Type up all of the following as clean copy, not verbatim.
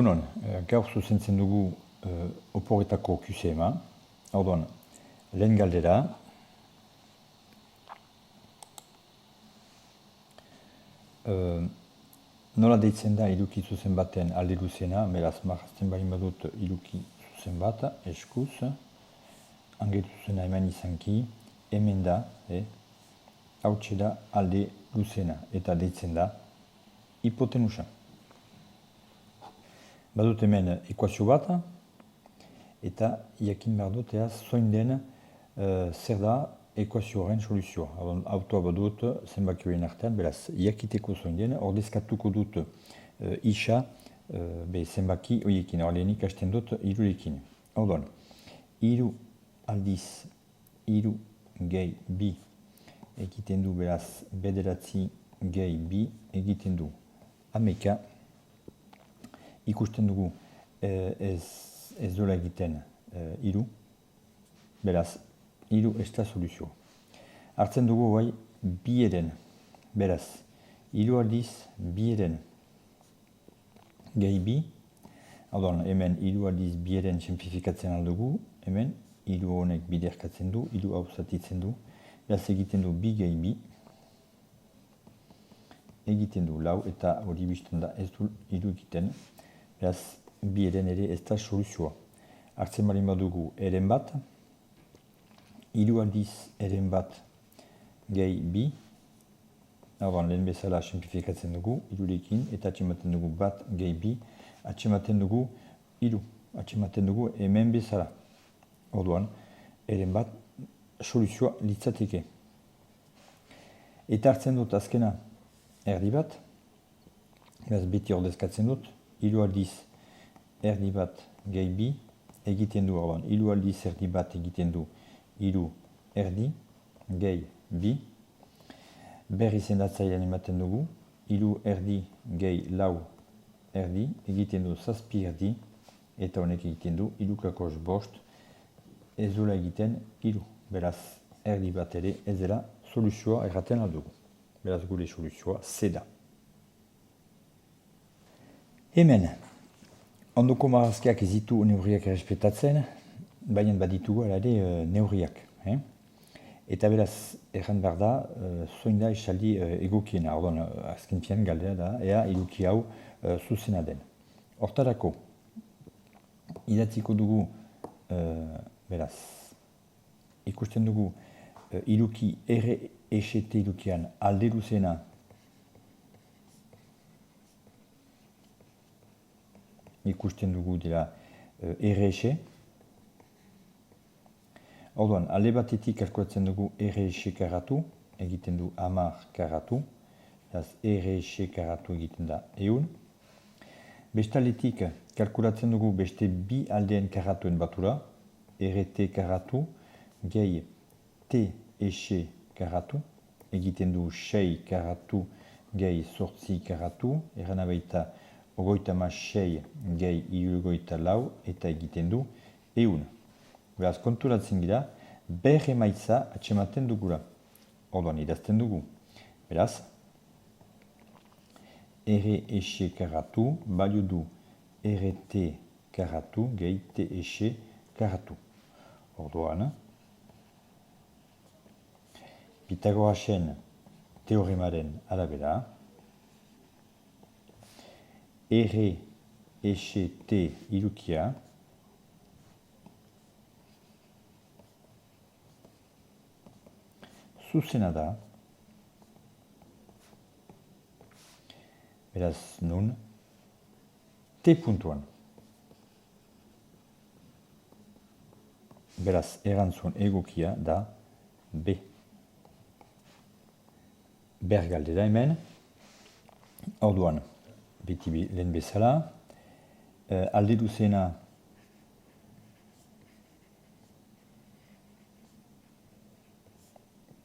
Egunon, gaur zuzentzen dugu oporretako QCM-a. Orduan, lehen galdera. Nola deitzen da iruki zuzen baten alde luzena, beraz, marrazten bali badut iruki zuzen bat, eskuz. Angetu zuzena hemen izanki, hemen da, hautsi da alde luzena, eta deitzen da hipotenusa. Badut hemen ekuazio bat, eta jakin behar dut zoin den zer da ekuazioaren soluzioa. Autoa badut zenbaki horien artean, beraz, jakiteko zoin den, ordezkatuko dut isa zenbaki horiekin. Lehenik hasten dut irurekin. Orduan, iru aldiz, iru gehi bi egiten du, beraz, bederatzi gehi bi egiten du ameka. Ikusten dugu ez dola egiten iru, beraz, iru ez da soluzioa. Hartzen dugu bai bi eren, beraz, iru aldiz bi eren gehi bi, hemen iru aldiz bi eren simplifikatzen aldugu, hemen iru honek biderkatzen du, iru hau zatitzen du, beraz egiten du bi gehi bi, egiten du lau eta hori bizten da ez du iru egiten, beraz, bi eren ere ez da soluzioa. Hartzen bali badugu eren bat, iru aldiz eren bat gehi bi, lehen bezala simplifikatzen dugu, irurekin, eta atxematen dugu bat gehi bi, atxematen dugu iru, atxematen dugu hemen bezala. Orduan, eren bat soluzioa litzateke. Eta hartzen dut azkena erdi bat, beraz beti ordezkatzen dut, iru aldiz erdi bat gehi bi, egiten du, iru aldiz erdi bat egiten du, iru erdi gehi bi, berri zendatzailean ematen dugu, iru erdi gehi lau erdi, egiten du zazpi erdi, eta honek egiten du, irukakos bost, ez dola egiten iru. Beraz, erdi bat ere ez dela soluzioa erraten aldugu. Beraz, gure soluzioa C da. Hemen, ondoko marrazkiak ez ditu neurriak errespetatzen, baina baditugu ere neurriak. Eta beraz, erran behar da, zoin da esaldi egokiena. Azken pian galdera da, ea iruki hau zuzena den. Hortarako, idatziko dugu, beraz, ikusten dugu iruki RST irukian alde luzena ikusten dugu dela RS. Orduan, alde batetik kalkulatzen dugu RS karatu, egiten du 10 karatu, RS karatu egiten da 100. Bestaletik kalkulatzen dugu beste bi aldeen karatuen batura, RT karatu, gehi TS karatu, egiten du 6 karatu gehi 8 karatu, erran abaita 36 gehi 74 eta egiten du 100. Beraz, konturatzen gira, ber emaitza atxematen dugula. Orduan, idazten dugu. Beraz, RS karatu balio du RT karatu gehi TS karatu. Orduan, Pitagorasen teoremaren arabera, RST irukia zuzena da, beraz nun, T puntuan. Beraz, erantzun egokia da B. Bergaldera hemen, orduan, beti lehen bezala, alde luzena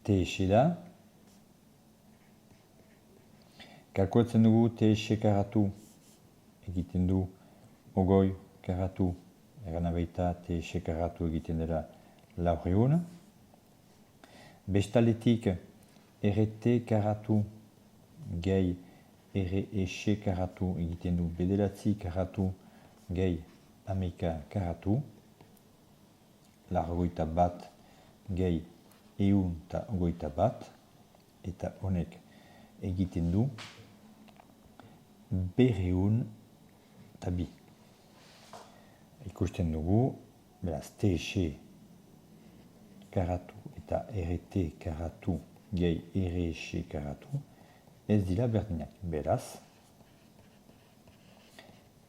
TS da, kalkulatzen dugu TS karatu, egiten du ogoi karatu, eran abaita TS karatu egiten dela 400. Bestaletik RT karatu gehi RS karatu egiten du bederatzi karatu gehi ameka karatu, largoita bat gehi ehun eta hogeita bat, eta honek egiten du berrehun eta bi. Ikusten dugu, beraz, TC karatu eta RT karatu gehi RC karatu ez dira berdinak. Beraz,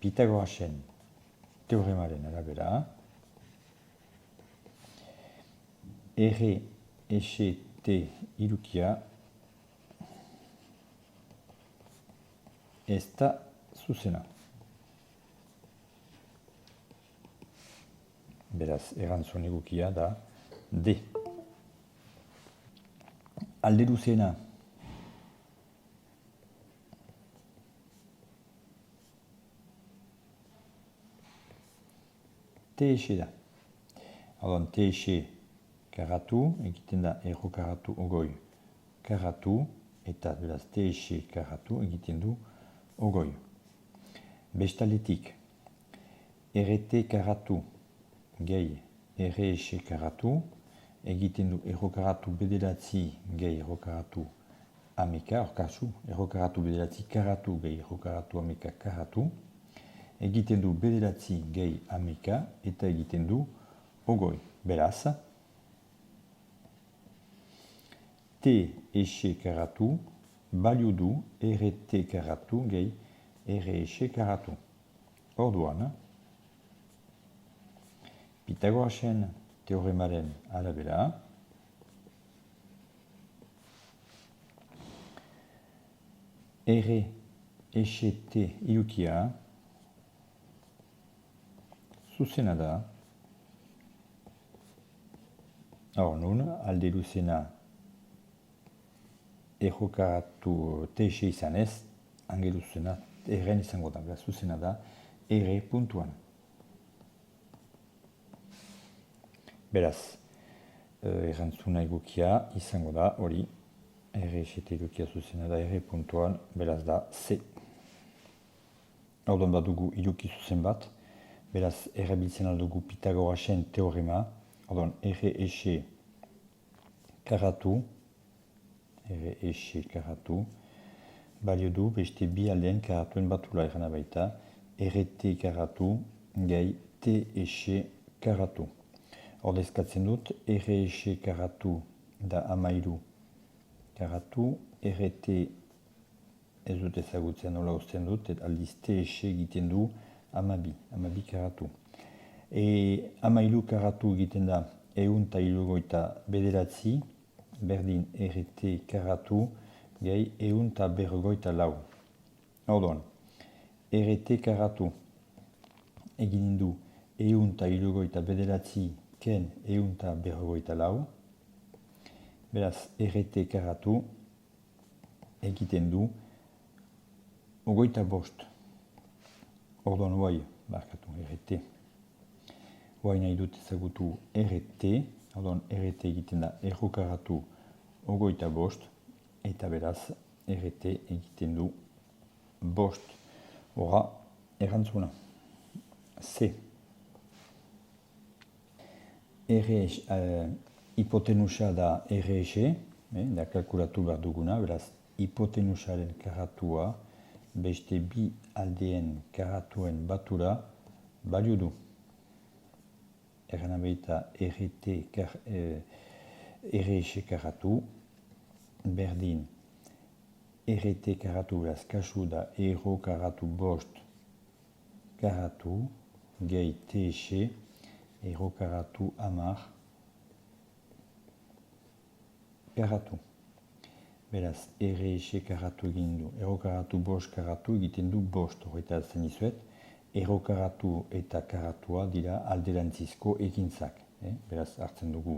Pitagorasen teoremaren arabera, RECT irukia ez da zuzena. Beraz, erantzun egukia da D. Alde luzena. TC da. Orduan, TC karatu, egiten da erro karatu ogoi karatu, eta beraz TC karatu egiten du ogoi. Bestaletik, RT karatu gehi RC karatu, egiten du erro karatu bederatzi gehi erro karatu ameka, orkazu, erro karatu bederatzi karatu gehi erro karatu ameka karatu, egiten du bederatzi gehi ameka, eta egiten du ogoi. Beraz, TC karatu balio du RT karatu gehi RC karatu. Orduan, Pitagorasen teoremaren arabera, RECT irukia zuzena da. Hor nun, alde luzena erro karatu TC izan ez, ange luzena erren izango da. Zuzena da R puntuan. Beraz, erantzuna egukia izango da hori, RECT egukia zuzena da R puntuan, beraz da C. Orduan badugu iruki zuzen bat, beraz erabiltzen aldugu Pitagorasen teorema, orduan REC karatu, balio du beste bi aldeen karatuen batula erana baita, RT karatu gehi TC karatu. Ordezkatzen dut, REC karatu da amairu karatu, RT ez dut ezagutzen nola uzten dut, et aldiz TC egiten du amabi karatu. Amairu karatu egiten da ehun eta hirurogeita bederatzi, berdin RT karatu gehi ehun eta berrogeita lau. Orduan, RT karatu egiten du ehun eta hirurogeita bederatzi ken ehun eta berrogeita lau. Beraz, RT karatu egiten du hogeita bost. Orduan, guai, barkatu, RT. Guai nahi dut ezagutu RT. Orduan, RT egiten da erro karatu hogeita bost. Eta beraz, RT egiten du bost. Hora, erantzuna. C. Hipotenusa da REC, da kalkulatu behar duguna, beraz, hipotenusaren karatua beste bi aldeen karatuen batura balio du. Erana baita REC karatu, berdin RT karatu, beraz, kasu da erro karatu bost karatu, gehi TC, erro karatu amar karatu. Beraz, REC karatu egin du, erro karatu bost karatu egiten du bost, horreta zen izuet, erro karatu eta karatua dira alderantzizko ekintzak. Beraz, hartzen dugu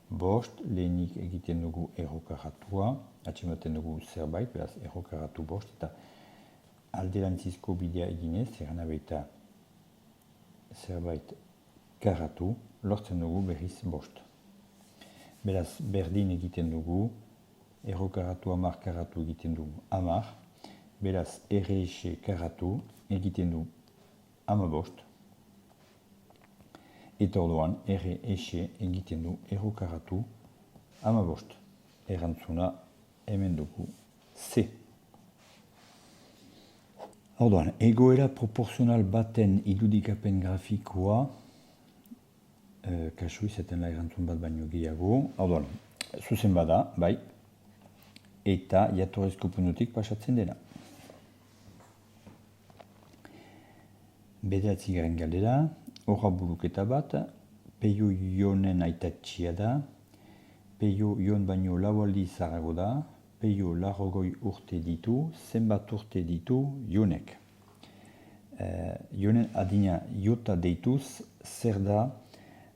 bost, lehenik egiten dugu erro karatua, atxematen dugu zerbait, beraz, erro karatu bost, eta alderantzizko bidea eginez, erana baita zerbait karatu, lortzen dugu berriz bost. Beraz, berdin egiten dugu, erro karatu amar karatu egiten dugu amar, beraz, REC karatu egiten du amabost. Eta orduan, erre exe egiten du errokaratu amabost. Erantzuna hemen dugu C. Orduan, egoera proporzional baten irudikapen grafikoa, kasu izaten la erantzun bat baino gehiago. Orduan, zuzen bada, bai, eta jatorrezko puntutik pasatzen dena. Bederatzigarren galdera, horra buruketa bat, peio ionen aitatxia da, peio ion baino lau aldiz zarago da, peio larrogoi urte ditu, zenbat urte ditu ionek. Ionen adina iota deituz, zer da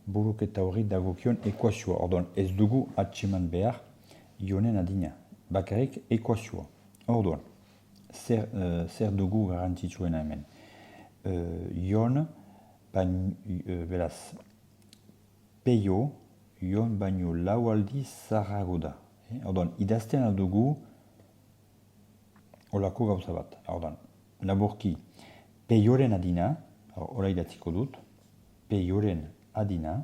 buruketa hori dagokion ekuazioa. Orduan, ez dugu atseman behar ionen adina, bakarrik ekuazioa. Orduan, zer dugu garantzitsuena hemen. Ion, beraz, peio, ion baino lau aldiz zarago da. Orduan, idazten aldugu olako gauza bat. Orduan, laburki, peioren adina, ora idatziko dut, peioren adina,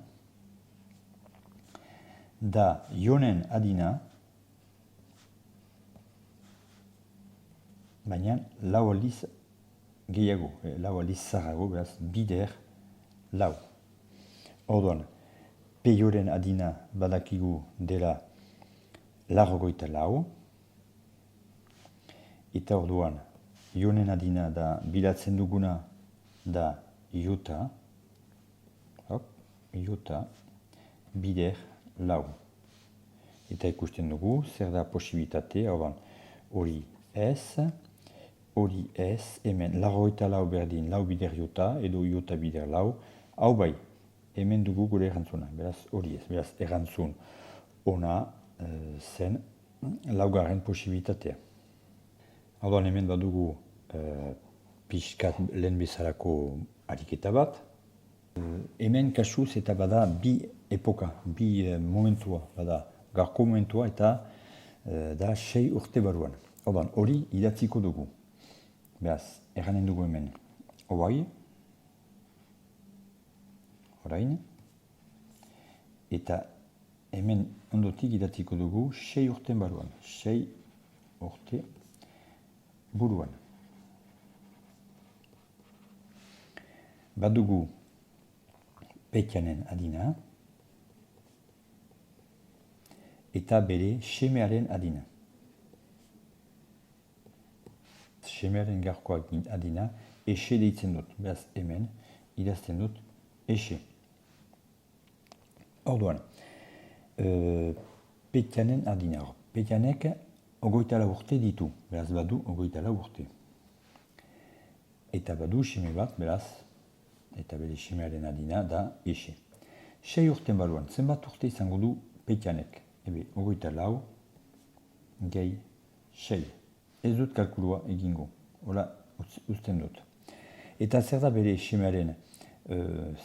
da ionen adina, baina lau aldiz gehiago, lau aldiz zarago, beraz, bider lau. Orduan, peioren adina badakigu dela larrogoita lau, eta orduan, ionen adina da bilatzen duguna da iota, iota bider lau. Eta ikusten dugu, zer da posibilitate, hori ez, hemen larrogeita lau berdin lau bider iota, edo iota bider lau, hau bai, hemen dugu gure erantzuna, beraz hori ez, beraz erantzun ona zen laugarren posibilitatea. Orduan hemen badugu pixkat lehen bezalako ariketa bat. Hemen kasuz eta bada bi epoka, bi momentua, bada garko momentua eta da 6 urte baruan. Orduan hori idatziko dugu. Beraz, erranen dugu hemen orain, eta hemen ondotik idatziko dugu 6 urte baruan, 6 urte buruan. Badugu Petianen adina eta bere semearen adina. Semearen garkoak adina exe deitzen dut, beraz hemen idazten dut exe. Orduan, Petianen adina. Petianek 24 urte ditu, beraz badu 24 urte. Eta badu seme bat, beraz, eta bere semearen adina da exe. 6 urten baruan, zenbat urte izango du Petianek? Ebe, 24 gehi 6. Ez dut kalkulua egingo, hola uzten dut. Eta zer da bere semearen,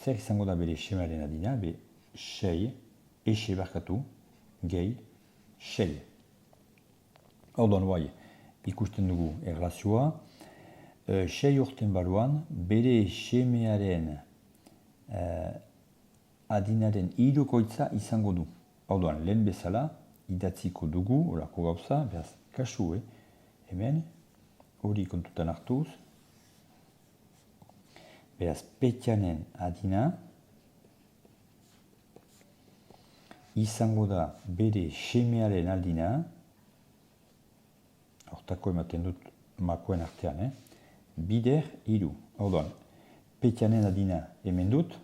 zer izango da bere semearen adina? Be, 6, exe barkatu, gehi 6. Orduan, bai, ikusten dugu erlazioa. 6 urten baruan, bere semearen adinaren hirukoitza izango du. Orduan, lehen bezala, idatziko dugu, horako gauza, beraz, kasu, hemen, hori kontutan hartuz, beraz, Petianen adina, izango da bere semearen adina, hortako ematen dut makoen artean, bider 3. Orduan, Petianen adina hemen dut,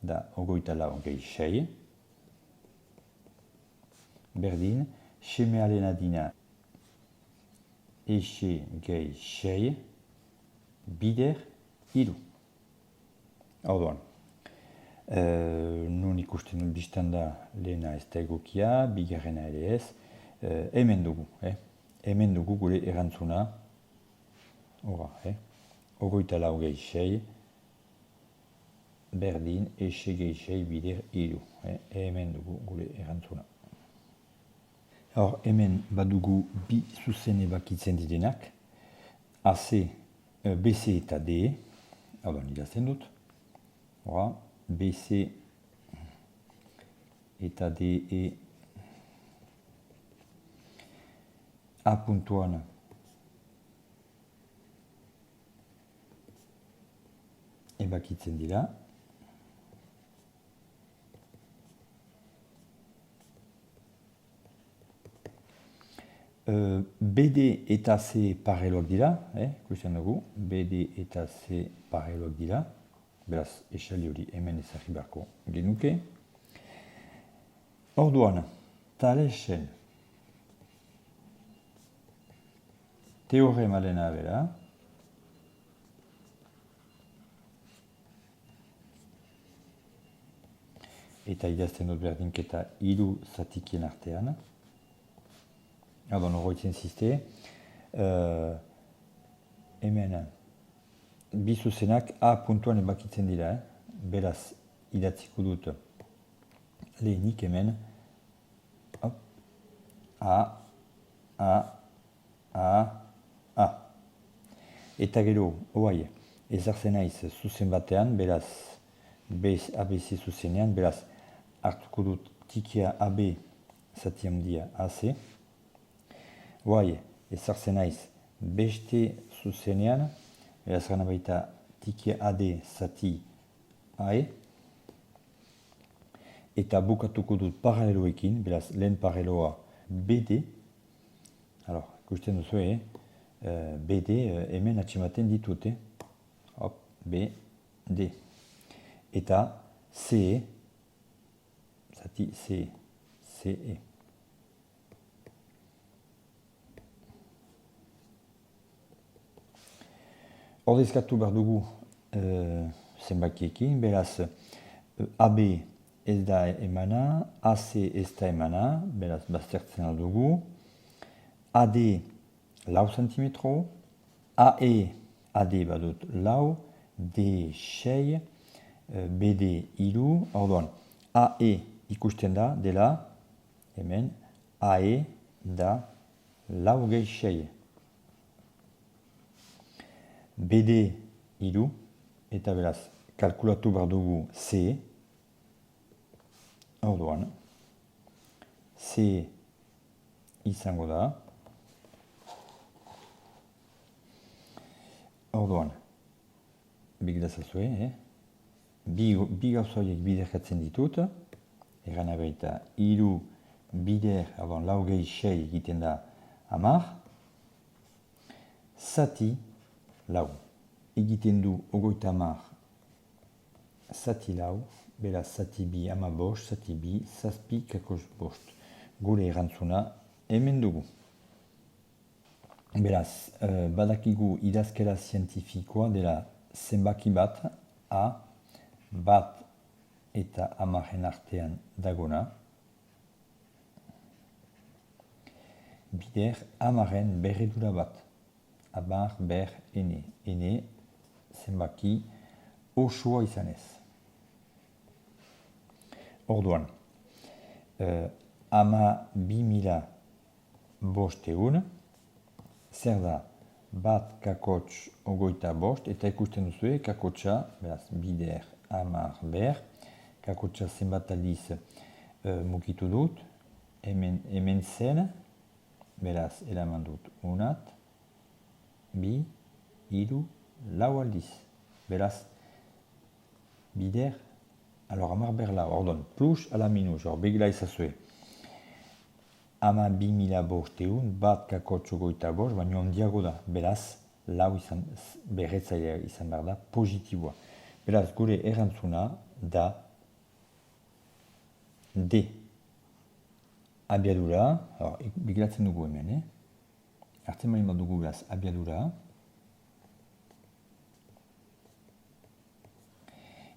da 24 gehi 6, berdin, semearen adina exe gehi 6, bider 3. Orduan, nun ikusten dut biztan da lehena ez da egokia, bigarrena ere ez, hemen dugu, hemen dugu gure erantzuna, horra, 24 gehi 6, berdin, exe gehi 6, bider 3, hemen dugu gure erantzuna. Hor, hemen badugu bi zuzene bakitzen direnak, AC BC eta D, idazten dut, BC eta DE A puntuan ebakitzen dira. BD eta C parelok dira, ikusten dugu, BD eta C parelok dira, beraz, esali hori hemen ezagri beharko genuke. Orduan, Thalesen teoremaren arabera, eta idazten dut berdinketa hiru zatikien artean. Oroitzen ziste, hemen bi zuzenak A puntuan ebakitzen dira, beraz idatziko dut lehenik hemen A. Eta gero, ezartzen naiz zuzen batean, beraz ABC zuzenean, beraz hartuko dut tikia AB zati handia AC. Ezartzen naiz beste zuzenean, beraz gana baita tikia AD zati AE. Eta bukatuko dut paraleloekin, beraz lehen paraleloa BD. Ikusten duzu, BD hemen atximaten ditut, BD. Eta CE, zati CE, CE. Ordezkatu behar dugu zenbakiekin, beraz AB ez da emana, AC ez da emana, beraz baztertzen aldugu. AD lau centimetro, AE AD badut lau, D 6, BD iru, orduan AE ikusten da dela, hemen AE da lau gehi 6. BD iru, eta beraz, kalkulatu behar dugu C, orduan, C izango da, orduan, bigdazazue, bi gauza horiek biderkatzen ditut, egan abeita, iru bider, lau gehi 6 egiten da 10, zati, lau. Egiten du ogoita 10, zati lau, beraz zati bi 15, zati bi, zazpi kakos bost. Gure erantzuna hemen dugu. Beraz, badakigu idazkera zientifikoa dela zenbaki bat, A, bat eta 10 artean dagona. Bider 10 berredura bat. Abar, ber, ene. Ene, zenbaki, osoa izanez. Orduan, ama 2000 bosteun, zer da, bat kakots ogoita bost, eta ikusten duzue, kakotsa, beraz, bider, amar, ber, kakotsa zenbat aldiz mugitu dut, hemen zen, beraz, eraman dut unat, bi, iru, lau aldiz. Beraz, bider, amar ber lau, ordon, plus ala minus, begila izazue. Ama 2000 bosteun, bat kakotxo goita bost, baina ondiago da. Beraz, lau izan, berretzailea izan behar da, positiboa. Beraz, gure erantzuna da D. Abiadura, bigilatzen dugu hemen, hartzen bali dugu beraz abiadura,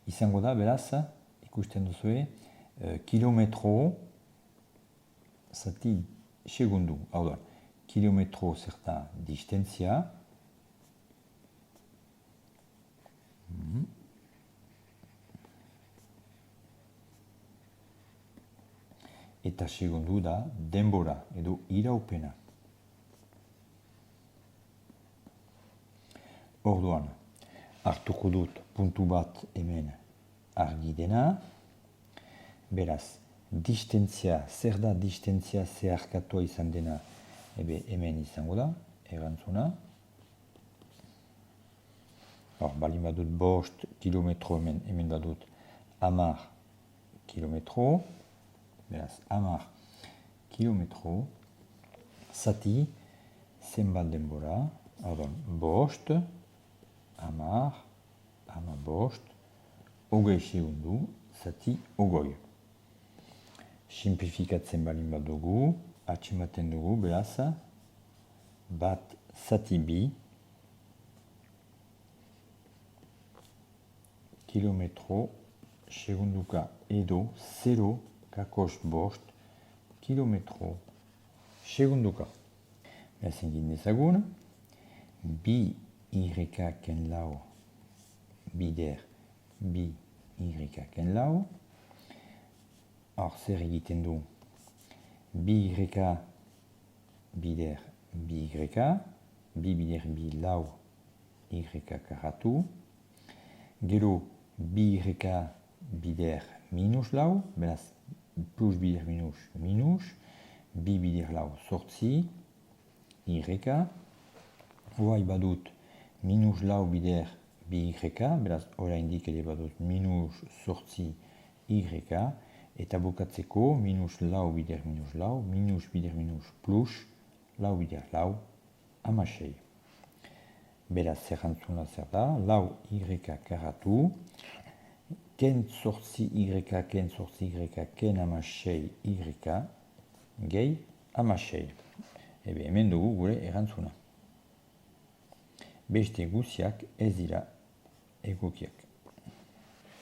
izango da beraz, ikusten duzue, kilometro, zati segundu, hau da, kilometro zerta distentzia, eta segundu da denbora edo iraupena. Orduan, hartuko dut puntu bat hemen argi dena. Beraz, distentzia, zer da distentzia zeharkatua izan dena, hemen izango da, erantzuna. Balin badut 5 kilometro hemen badut 10 kilometro. Beraz, 10 kilometro, zati, zenbat denbora, 5, 10, 15, 20 segundu, zati, 20. Simplifikatzen balin badugu, atxematen dugu, beraz, bat zati bi, kilometro, segunduka edo 0,5 kilometro, segunduka. Beraz, egin dezagun, bi y-ken lau, bider, bi y-ken lau. Hor, zer egiten du, bi y bider bi y, bi bider bi lau y karatu. Gero, bi y bider minus lau, beraz, plus bider minus minus, bi bider lau sortzi, y. Hoai badut minus lau bider bi y, beraz, oraindik ere badut minus sortzi y, eta bukatzeko minus lau bider minus lau, minus bider minus plus, lau bider lau, 16. Beraz, zerrantzuna zer da, lau y karatu, ken sortzi y, ken sortzi y, ken 16 y, gehi 16. Hemen dugu gure erantzuna. Beste guziak ez dira egokiak.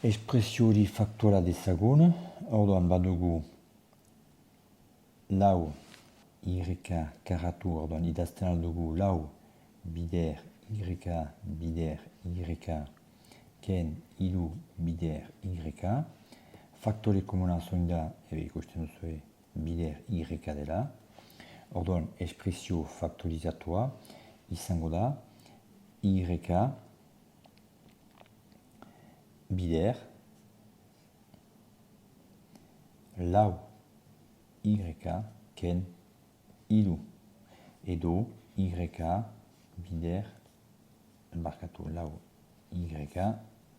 Espresio hori faktora dezagun, orduan badugu lau y karatu, orduan idazten aldugu lau bider y bider y ken ilu bider y. Faktore komuna zoin da, ikusten duzue, bider y dela. Orduan, espresio faktorizatua izango da y bider lau y ken ilu edo y bider barkatu lau y,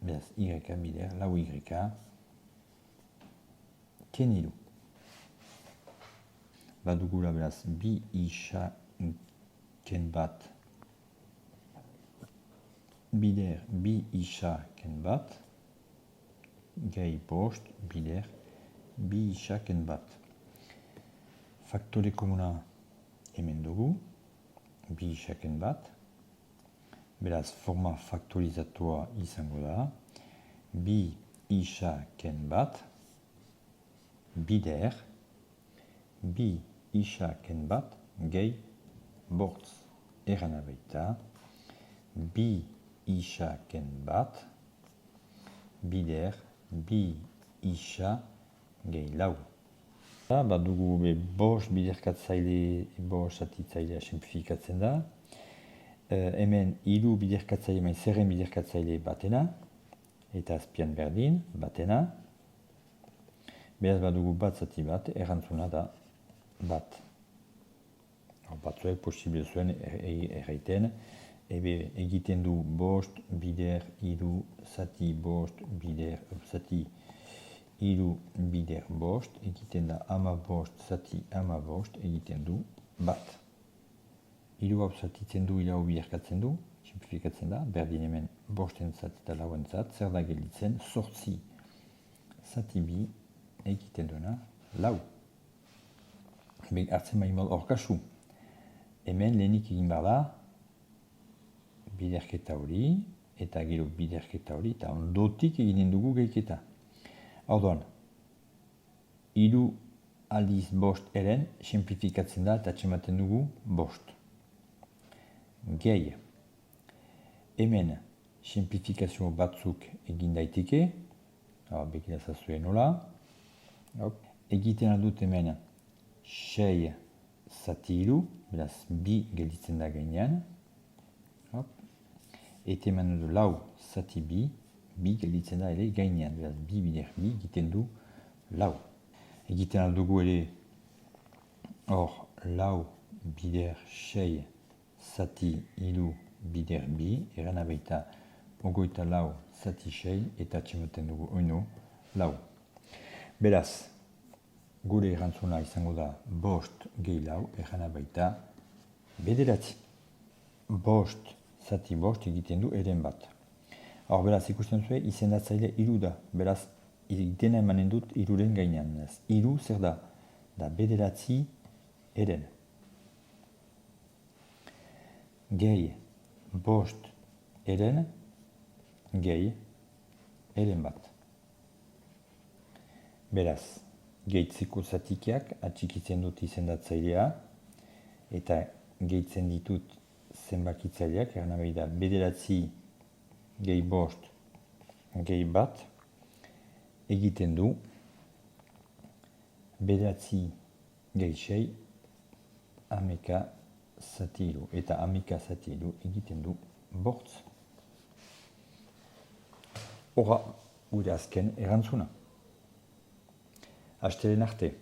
beraz y bider lau y ken ilu. Badugula beraz bi isa ken bat bider bi isa ken bat gehi bost bider bi isa ken bat. Faktore komuna hemen dugu, bi isa ken bat. Beraz, forma faktorizatua izango da, bi isa ken bat bider bi isa ken bat gehi bortz. Erana baita, bi isa ken bat bider bi isa gehi lau. Badugu bost biderkatzaile, bost zatitzailea simplifikatzen da. Hemen hiru biderkatzaile, zerren biderkatzaile batena, eta azpian berdin batena. Beraz badugu bat zati bat, errantzuna da bat. Batzuek posible zuen erraiten, egiten du bost bider hiru zati bost bider zati hiru bider bost, egiten da ama bost zati ama bost, egiten du bat. Hiru hau zatitzen du, hiru hau biderkatzen du, simplifikatzen da, berdin hemen bosten zat eta lauen zat, zer da gelditzen, sortzi zati bi egiten duena lau. Hartzen bain bat hor kasu. Hemen lehenik egin behar da, biderketa hori, eta gero biderketa hori, eta ondotik eginen dugu gehiketa. Orduan, hiru aldiz bost eren, simplifikatzen da eta atxematen dugu bost. Gehi. Hemen, simplifikazio batzuk egin daiteke, begirazazue nola. Egiten aldut hemen, 6 zati hiru, beraz bi gelditzen da gainean. eta eman du lau zati bi gelditzen da ere gainean, beraz, bi bider bi egiten du lau. Egiten aldugu ere hor lau bider sei zati hiru bider bi, erana baita ogoita lau zati sei eta atxematen dugu oino lau. Beraz, gure erantzuna izango da bost gehi lau, erana baita bederatzi. Bost zati bost egiten du eren bat. Hor, beraz, ikusten zuen, izendatzaile hiru da. Beraz, dena emanen dut hiruren gainean. Hiru zer da? Da bederatzi eren. Gehi bost eren, gehi eren bat. Beraz, gehitzeko zatikiak atxikitzen dut izendatzailea eta gehitzen ditut zenbakitzaileak, erana behi da bederatzi gehi bost gehi bat egiten du bederatzi gehi sei hameka zati hiru eta hameka zati hiru egiten du bortz. Hora, gure azken erantzuna. Astelen arte.